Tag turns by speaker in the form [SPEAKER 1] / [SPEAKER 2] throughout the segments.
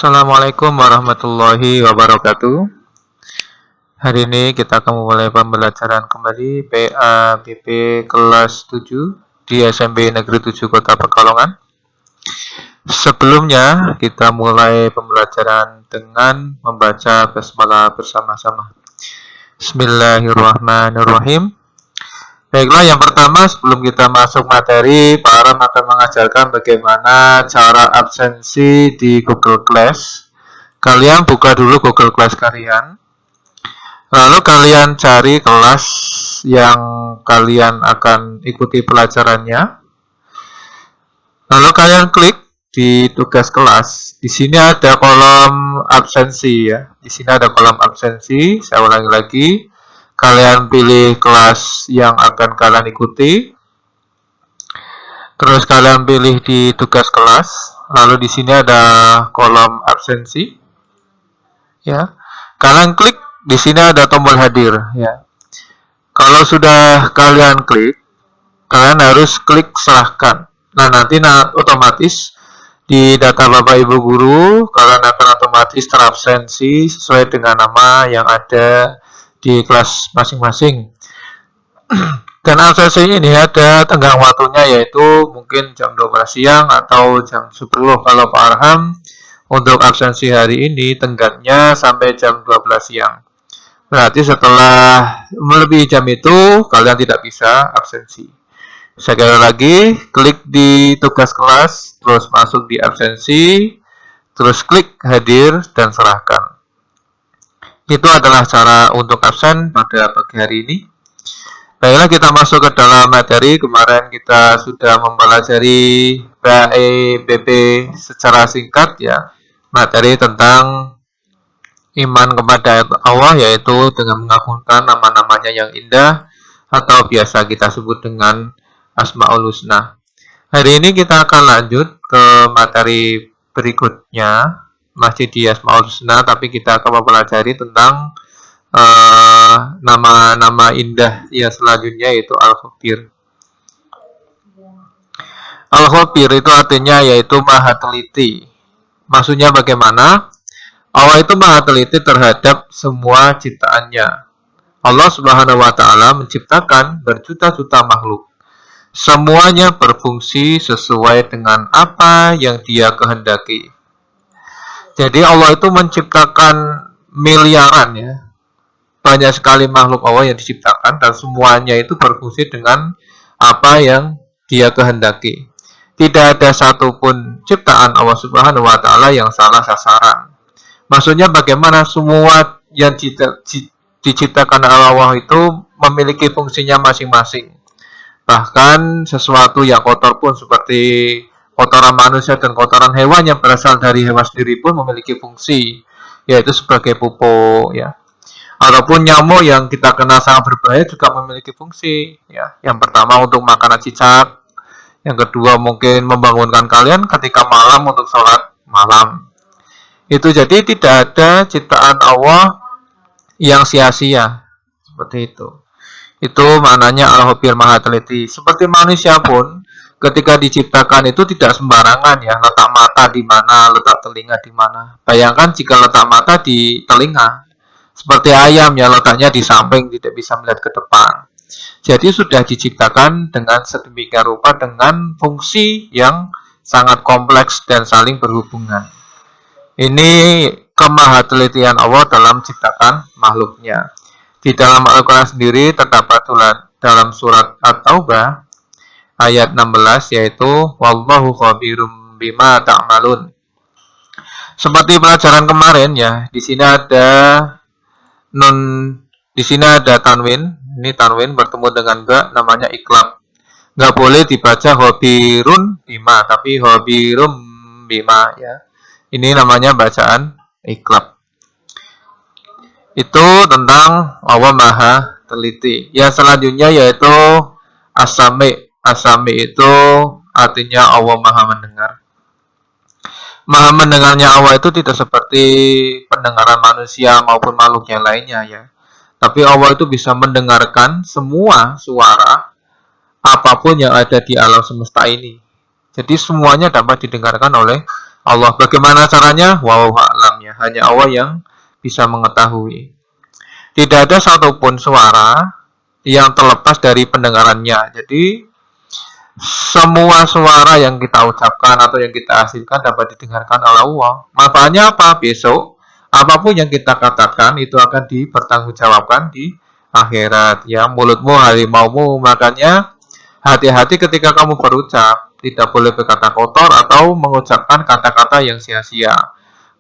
[SPEAKER 1] Assalamualaikum warahmatullahi wabarakatuh. Hari ini kita akan memulai pembelajaran kembali PABP kelas 7 di SMP Negeri 7 Kota Pekalongan. Sebelumnya kita mulai pembelajaran dengan membaca basmalah bersama-sama. Bismillahirrahmanirrahim. Baiklah, yang pertama sebelum kita masuk materi, Pak Aram akan mengajarkan bagaimana cara absensi di Google Class. Kalian buka dulu Google Class kalian, lalu kalian cari kelas yang kalian akan ikuti pelajarannya, lalu kalian klik di tugas kelas. Di sini ada kolom absensi ya. Di sini ada kolom absensi. Saya ulangi lagi. Kalian pilih kelas yang akan kalian ikuti. Terus kalian pilih di tugas kelas. Lalu di sini ada kolom absensi. Ya. Kalian klik, di sini ada tombol hadir ya. Kalau sudah kalian klik, kalian harus klik serahkan. Nah, nanti otomatis di data Bapak Ibu guru, kalian akan otomatis terabsensi sesuai dengan nama yang ada di kelas masing-masing. Dan absensi ini ada tenggang waktunya, yaitu mungkin jam 12 siang atau jam 10. Kalau Pak Arham untuk absensi hari ini tenggatnya sampai jam 12 siang. Berarti setelah melebihi jam itu kalian tidak bisa absensi. Sekali lagi, klik di tugas kelas, terus masuk di absensi, terus klik hadir dan serahkan. Itu adalah cara untuk absen pada pagi hari ini. Baiklah, kita masuk ke dalam materi. Kemarin kita sudah mempelajari PABP secara singkat ya, materi tentang iman kepada Allah, yaitu dengan mengagungkan nama-namanya yang indah atau biasa kita sebut dengan Asmaul Husna. Hari ini kita akan lanjut ke materi berikutnya, masih di Asmaul Husna, tapi kita akan mempelajari tentang nama-nama indah yang selanjutnya, yaitu Al-Khabir. Al-Khabir itu artinya yaitu maha teliti. Maksudnya bagaimana? Allah itu maha teliti terhadap semua ciptaannya. Allah Subhanahu wa Ta'ala menciptakan berjuta-juta makhluk. Semuanya berfungsi sesuai dengan apa yang Dia kehendaki. Jadi Allah itu menciptakan miliaran ya. Banyak sekali makhluk Allah yang diciptakan dan semuanya itu berfungsi dengan apa yang Dia kehendaki. Tidak ada satupun ciptaan Allah Subhanahu wa Ta'ala yang salah sasaran. Maksudnya bagaimana semua yang diciptakan Allah itu memiliki fungsinya masing-masing. Bahkan sesuatu yang kotor pun seperti kotoran manusia dan kotoran hewan yang berasal dari hewan sendiri pun memiliki fungsi, yaitu sebagai pupuk ya. Ataupun nyamuk yang kita kenal sangat berbahaya juga memiliki fungsi ya. Yang pertama untuk makanan cicak, yang kedua mungkin membangunkan kalian ketika malam untuk sholat malam. Itu jadi tidak ada ciptaan Allah yang sia-sia seperti itu. Itu maknanya Al-Khabir maha teliti. Seperti manusia pun ketika diciptakan itu tidak sembarangan ya, letak mata di mana, letak telinga di mana. Bayangkan jika letak mata di telinga, seperti ayam ya, letaknya di samping, tidak bisa melihat ke depan. Jadi sudah diciptakan dengan sedemikian rupa dengan fungsi yang sangat kompleks dan saling berhubungan. Ini kemahatellitian Allah dalam ciptakan makhluknya. Di dalam Al-Quran sendiri terdapat dalam surat At-Taubah ayat 16, yaitu wallahu khabirum bima ta'malun. Seperti pelajaran kemarin ya, di sini ada di sini ada tanwin. Ini tanwin bertemu dengan ba, namanya iklab. Nggak boleh dibaca khabirun bima, tapi khabirum bima ya. Ini namanya bacaan iklab. Itu tentang Allah maha teliti. Yang selanjutnya yaitu As-Sami. As-Sami itu artinya Allah maha mendengar. Maha mendengarnya Allah itu tidak seperti pendengaran manusia maupun makhluk yang lainnya ya. Tapi Allah itu bisa mendengarkan semua suara apapun yang ada di alam semesta ini. Jadi semuanya dapat didengarkan oleh Allah. Bagaimana caranya? Wallahu a'lam ya. Hanya Allah yang bisa mengetahui. Tidak ada satupun suara yang terlepas dari pendengarannya. Jadi semua suara yang kita ucapkan atau yang kita hasilkan dapat didengarkan oleh Allah. Makanya apa? Besok apapun yang kita katakan itu akan dipertanggungjawabkan di akhirat. Ya, mulutmu harimaumu. Makanya hati-hati ketika kamu berucap. Tidak boleh berkata kotor atau mengucapkan kata-kata yang sia-sia.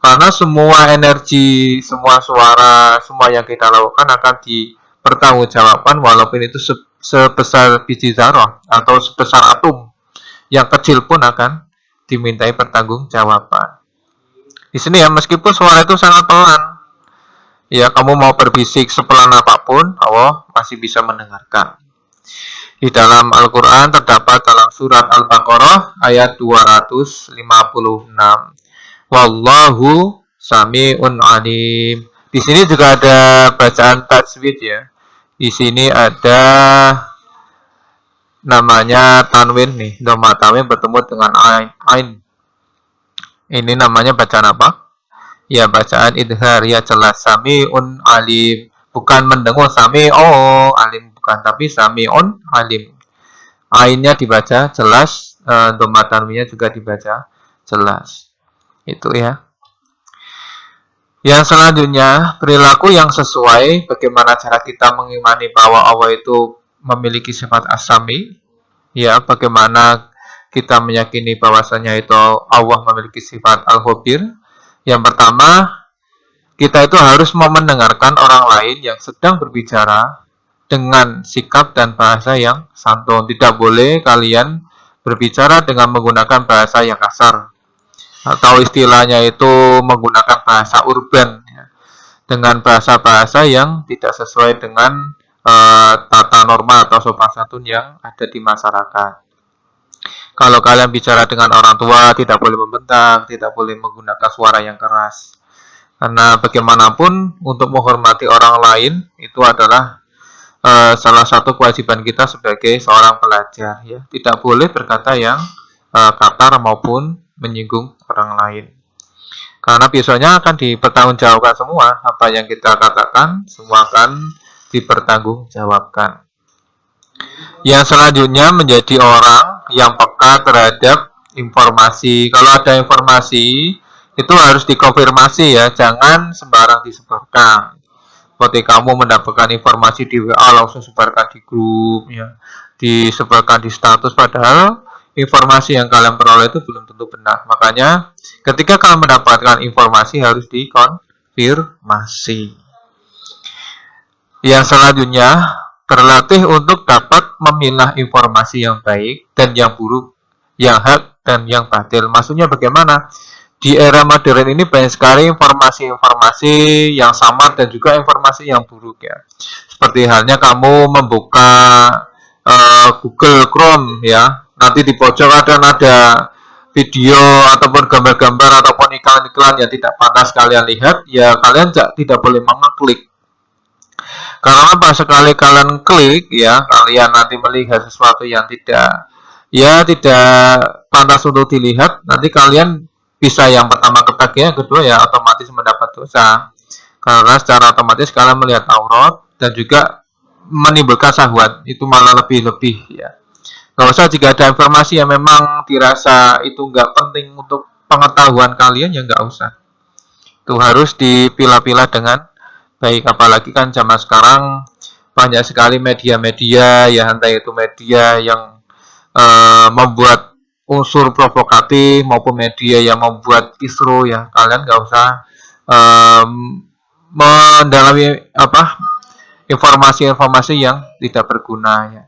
[SPEAKER 1] Karena semua energi, semua suara, semua yang kita lakukan akan dipertanggungjawabkan walaupun itu sebesar biji zarah atau sebesar atom yang kecil pun akan dimintai pertanggungjawaban. Di sini ya, meskipun suara itu sangat pelan, ya kamu mau berbisik sepelan apapun, Allah masih bisa mendengarkan. Di dalam Al-Quran terdapat dalam surat Al-Baqarah ayat 256. Wallahu sami'un alim. Di sini juga ada bacaan tajwid ya. Di sini ada namanya tanwin nih. Dhamma tanwin bertemu dengan ain. Ini namanya bacaan apa? Ya, bacaan idhar ya, jelas. Sami'un alim. Bukan mendengung alim, bukan, tapi sami'un alim. Ainnya dibaca jelas, dhamma tanwinnya juga dibaca jelas. Itu ya. Yang selanjutnya, perilaku yang sesuai. Bagaimana cara kita mengimani bahwa Allah itu memiliki sifat as-sami? Ya, bagaimana kita meyakini bahwasanya itu Allah memiliki sifat al-khabir? Yang pertama, kita itu harus mau mendengarkan orang lain yang sedang berbicara dengan sikap dan bahasa yang santun. Tidak boleh kalian berbicara dengan menggunakan bahasa yang kasar. Atau istilahnya itu menggunakan bahasa urban. Ya. Dengan bahasa-bahasa yang tidak sesuai dengan tata norma atau sopan santun yang ada di masyarakat. Kalau kalian bicara dengan orang tua, tidak boleh membentak, tidak boleh menggunakan suara yang keras. Karena bagaimanapun untuk menghormati orang lain itu adalah salah satu kewajiban kita sebagai seorang pelajar. Ya. Tidak boleh berkata yang kasar maupun menyinggung orang lain. Karena besoknya akan dipertanggungjawabkan semua. Apa yang kita katakan semua akan dipertanggungjawabkan. Yang selanjutnya menjadi orang yang peka terhadap informasi. Kalau ada informasi itu harus dikonfirmasi ya, jangan sembarang disebarkan. Seperti kamu mendapatkan informasi di WA langsung sebarkan di grup ya, disebarkan di status, padahal informasi yang kalian peroleh itu belum tentu benar. Makanya ketika kalian mendapatkan informasi harus dikonfirmasi. Yang selanjutnya, berlatih untuk dapat memilah informasi yang baik dan yang buruk, yang hak dan yang batil. Maksudnya bagaimana? Di era modern ini banyak sekali informasi-informasi yang samar dan juga informasi yang buruk ya. Seperti halnya kamu membuka Google Chrome ya, nanti di pojok ada video ataupun gambar-gambar ataupun iklan-iklan yang tidak pantas kalian lihat, ya kalian tidak boleh mengeklik. Karena apa? Sekali kalian klik ya, kalian nanti melihat sesuatu yang tidak pantas untuk dilihat, nanti kalian bisa yang pertama ketagihan, yang kedua ya otomatis mendapat dosa. Karena secara otomatis kalian melihat aurat dan juga menimbulkan syahwat, itu malah lebih-lebih ya. Gak usah, jika ada informasi yang memang dirasa itu nggak penting untuk pengetahuan kalian, ya nggak usah. Itu harus dipilah-pilah dengan baik, apalagi kan zaman sekarang banyak sekali media-media ya, entah itu media yang membuat unsur provokatif maupun media yang membuat kisruh ya. Kalian nggak usah mendalami informasi-informasi yang tidak berguna ya.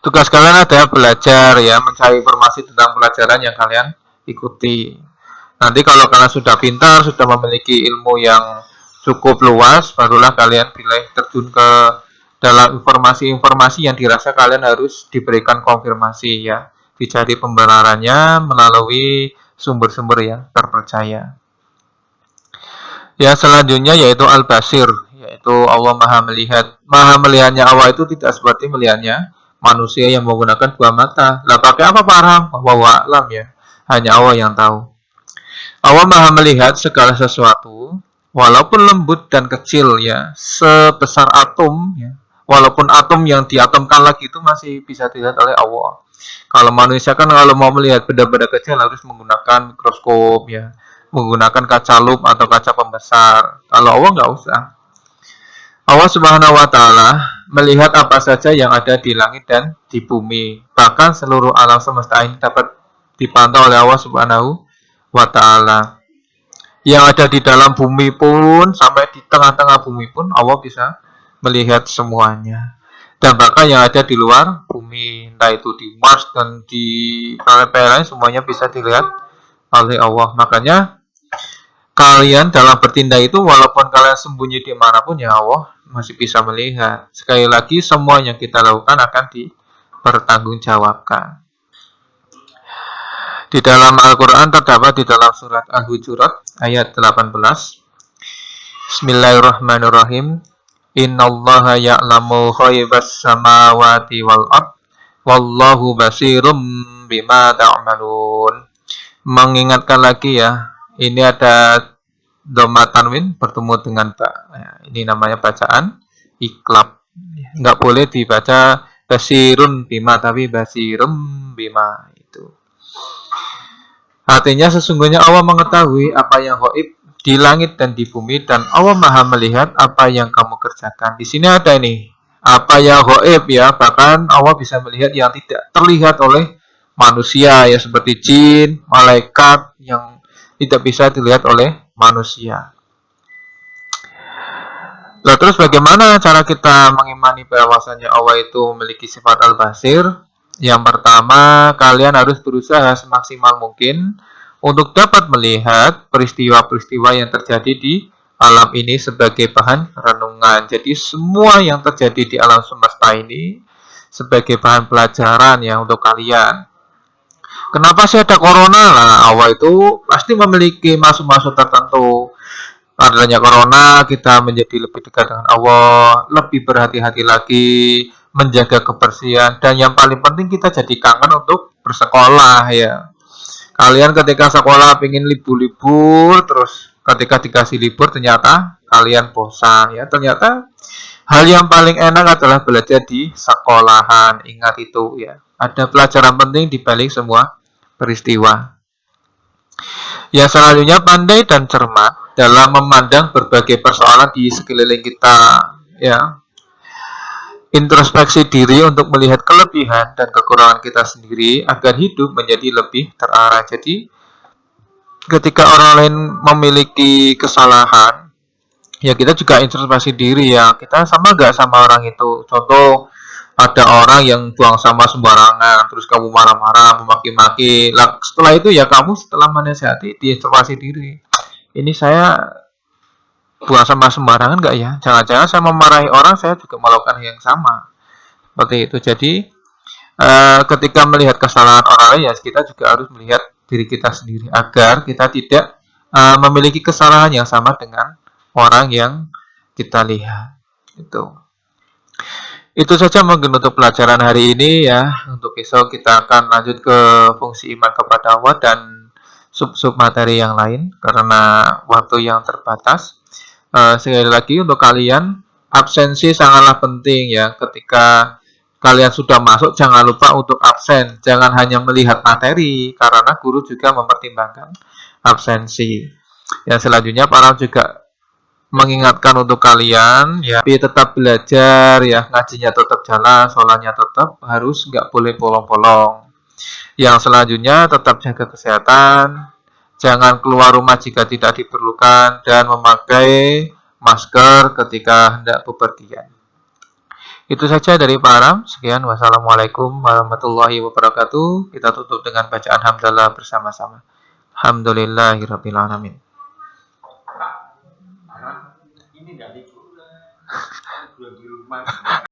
[SPEAKER 1] Tugas kalian adalah belajar ya, mencari informasi tentang pelajaran yang kalian ikuti. Nanti kalau kalian sudah pintar, sudah memiliki ilmu yang cukup luas, barulah kalian pilih terjun ke dalam informasi-informasi yang dirasa kalian harus diberikan konfirmasi ya. Dicari pembenarannya melalui sumber-sumber yang terpercaya. Ya, selanjutnya yaitu Al-Basir, yaitu Allah Maha Melihat. Maha melihatnya Allah itu tidak seperti melihatnya manusia yang menggunakan dua mata. Lah pakai apa para? Wallahu a'lam ya. Hanya Allah yang tahu. Allah Maha melihat segala sesuatu, walaupun lembut dan kecil ya, sebesar atom ya. Walaupun atom yang diatomkan lagi itu masih bisa dilihat oleh Allah. Kalau manusia kan kalau mau melihat benda-benda kecil harus menggunakan mikroskop ya, menggunakan kaca lup atau kaca pembesar. Kalau Allah nggak usah. Allah Subhanahu wa taala melihat apa saja yang ada di langit dan di bumi. Bahkan seluruh alam semesta ini dapat dipantau oleh Allah Subhanahu wa taala. Yang ada di dalam bumi pun sampai di tengah-tengah bumi pun Allah bisa melihat semuanya. Dan bahkan yang ada di luar bumi, entah itu di Mars dan di planet-planet lain semuanya bisa dilihat oleh Allah. Makanya kalian dalam bertindak itu walaupun kalian sembunyi di manapun ya Allah masih bisa melihat. Sekali lagi semua yang kita lakukan akan dipertanggungjawabkan. Di dalam Al-Quran terdapat di dalam surat Al-Hujurat ayat 18. Bismillahirrahmanirrahim. Innallaha ya'lamu ghaibas samawati wal ard wallahu basirum bima ta'malun. Mengingatkan lagi ya, ini ada dhamma tanwin bertemu dengan ta. Ya, ini namanya bacaan iklab. Nggak boleh dibaca basirun bima tapi basirum bima itu. Artinya sesungguhnya Allah mengetahui apa yang gaib di langit dan di bumi dan Allah Maha melihat apa yang kamu kerjakan. Di sini ada ini apa yang gaib ya, bahkan Allah bisa melihat yang tidak terlihat oleh manusia ya seperti jin, malaikat yang tidak bisa dilihat oleh manusia. Lalu terus bagaimana cara kita mengimani bahwasanya Allah itu memiliki sifat al-basir? Yang pertama, kalian harus berusaha semaksimal mungkin untuk dapat melihat peristiwa-peristiwa yang terjadi di alam ini sebagai bahan renungan. Jadi semua yang terjadi di alam semesta ini sebagai bahan pelajaran ya untuk kalian. Kenapa sih ada corona? Nah, Allah itu pasti memiliki maksud-maksud tertentu. Adanya corona, kita menjadi lebih dekat dengan Allah, lebih berhati-hati lagi, menjaga kebersihan, dan yang paling penting kita jadi kangen untuk bersekolah ya. Kalian ketika sekolah pengen libur-libur, terus ketika dikasih libur ternyata kalian bosan ya. Ternyata hal yang paling enak adalah belajar di sekolahan. Ingat itu ya. Ada pelajaran penting di balik semua peristiwa. Yang selanjutnya pandai dan cermat dalam memandang berbagai persoalan di sekeliling kita ya. Introspeksi diri untuk melihat kelebihan dan kekurangan kita sendiri agar hidup menjadi lebih terarah. Jadi ketika orang lain memiliki kesalahan ya kita juga introspeksi diri ya, kita sama gak sama orang itu. Contoh ada orang yang buang sampah sembarangan terus kamu marah-marah memaki-maki, setelah itu ya kamu setelah menasihati diintrospeksi diri, ini saya buang sampah sembarangan nggak ya, jangan-jangan saya memarahi orang saya juga melakukan yang sama seperti itu. Jadi ketika melihat kesalahan orang lain ya kita juga harus melihat diri kita sendiri agar kita tidak memiliki kesalahan yang sama dengan orang yang kita lihat. Itu saja mungkin untuk pelajaran hari ini ya. Untuk besok kita akan lanjut ke fungsi iman kepada Allah dan sub-sub materi yang lain karena waktu yang terbatas. Sekali lagi untuk kalian, absensi sangatlah penting ya. Ketika kalian sudah masuk jangan lupa untuk absen. Jangan hanya melihat materi karena guru juga mempertimbangkan absensi. Yang selanjutnya para juga mengingatkan untuk kalian ya, tapi tetap belajar ya, ngajinya tetap jalan, sholatnya tetap harus, nggak boleh bolong-bolong. Yang selanjutnya tetap jaga kesehatan, jangan keluar rumah jika tidak diperlukan dan memakai masker ketika hendak bepergian. Itu saja dari Pak Aram. Sekian, wassalamualaikum warahmatullahi wabarakatuh. Kita tutup dengan bacaan hamdalah bersama-sama. Alhamdulillahirabbil alamin. Ini nggak libur, di rumah.